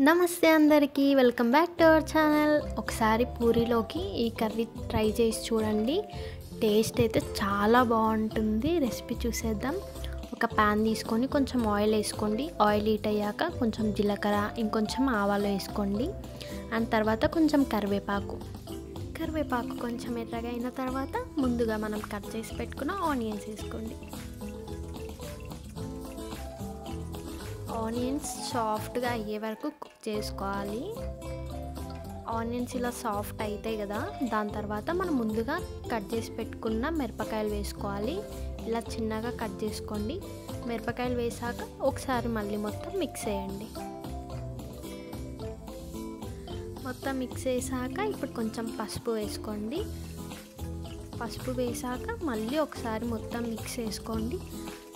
నమస్తే అందరికీ welcome back to our channel. ఒకసారి పూరీలోకి ఈ కర్రీ ట్రై చేసి చూడండి. టేస్ట్ అయితే చాలా బాగుంటుంది. రెసిపీ చూసేద్దాం. ఒక ప్యాన్ తీసుకొని కొంచెం ఆయిల్ వేసుకోండి. ఆయిల్ హీట్ అయ్యాక కొంచెం జీలకర్ర, ఇంకొంచెం ఆవాలు వేసుకోండి. అండ్ తర్వాత కొంచెం కరివేపాకు కొంచెం ఎర్రగా అయిన తర్వాత ముందుగా మనం కట్ చేసి పెట్టుకున్న ఆనియన్స్ వేసుకోండి. ఆనియన్స్ సాఫ్ట్గా అయ్యే వరకు కుక్ చేసుకోవాలి. ఆనియన్స్ ఇలా సాఫ్ట్ అవుతాయి కదా, దాని తర్వాత మనం ముందుగా కట్ చేసి పెట్టుకున్న మిరపకాయలు వేసుకోవాలి. ఇలా చిన్నగా కట్ చేసుకోండి. మిరపకాయలు వేసాక ఒకసారి మళ్ళీ మొత్తం మిక్స్ చేయండి. మొత్తం మిక్స్ చేసాక ఇప్పుడు కొంచెం పసుపు వేసుకోండి. పసుపు వేసాక మళ్ళీ ఒకసారి మొత్తం మిక్స్ చేసుకోండి.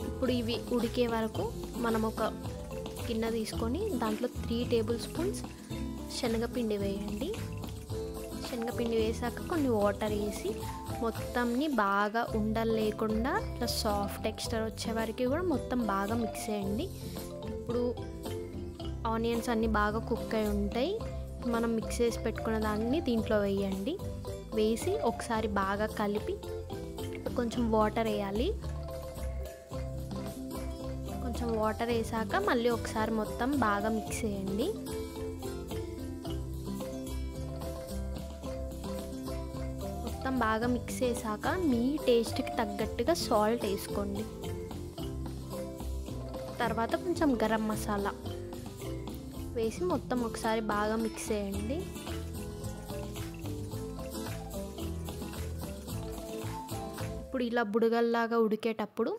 ఇప్పుడు ఇవి ఉడికే వరకు మనం ఒక గిన్నె తీసుకొని దాంట్లో 3 టేబుల్ స్పూన్స్ శనగపిండి వేయండి. శనగపిండి వేసాక కొన్ని వాటర్ వేసి మొత్తంని బాగా ఉండలు లేకుండా ఇట్లా సాఫ్ట్ టెక్స్చర్ వచ్చే వరకు కూడా మొత్తం బాగా మిక్స్ చేయండి. ఇప్పుడు ఆనియన్స్ అన్నీ బాగా కుక్ అయి ఉంటాయి. మనం మిక్స్ చేసి పెట్టుకున్న దాన్ని దీంట్లో వేయండి. వేసి ఒకసారి బాగా కలిపి కొంచెం వాటర్ వేయాలి. కొంచెం వాటర్ వేసాక మళ్ళీ ఒకసారి మొత్తం బాగా మిక్స్ చేయండి. మొత్తం బాగా మిక్స్ చేసాక మీ టేస్ట్కి తగ్గట్టుగా సాల్ట్ వేసుకోండి. తర్వాత కొంచెం గరం మసాలా వేసి మొత్తం ఒకసారి బాగా మిక్స్ చేయండి. ఇప్పుడు ఇలా బుడగల్లాగా ఉడికేటప్పుడు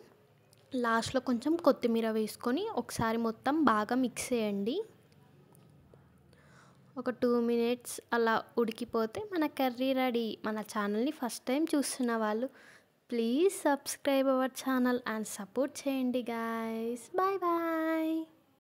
లాస్ట్లో కొంచెం కొత్తిమీర వేసుకొని ఒకసారి మొత్తం బాగా మిక్స్ చేయండి. ఒక 2 మినిట్స్ అలా ఉడికిపోతే మన కర్రీ రెడీ. మన ఛానల్ని ఫస్ట్ టైం చూస్తున్న వాళ్ళు please subscribe our channel and support చేయండి గాయ్స్. Bye bye.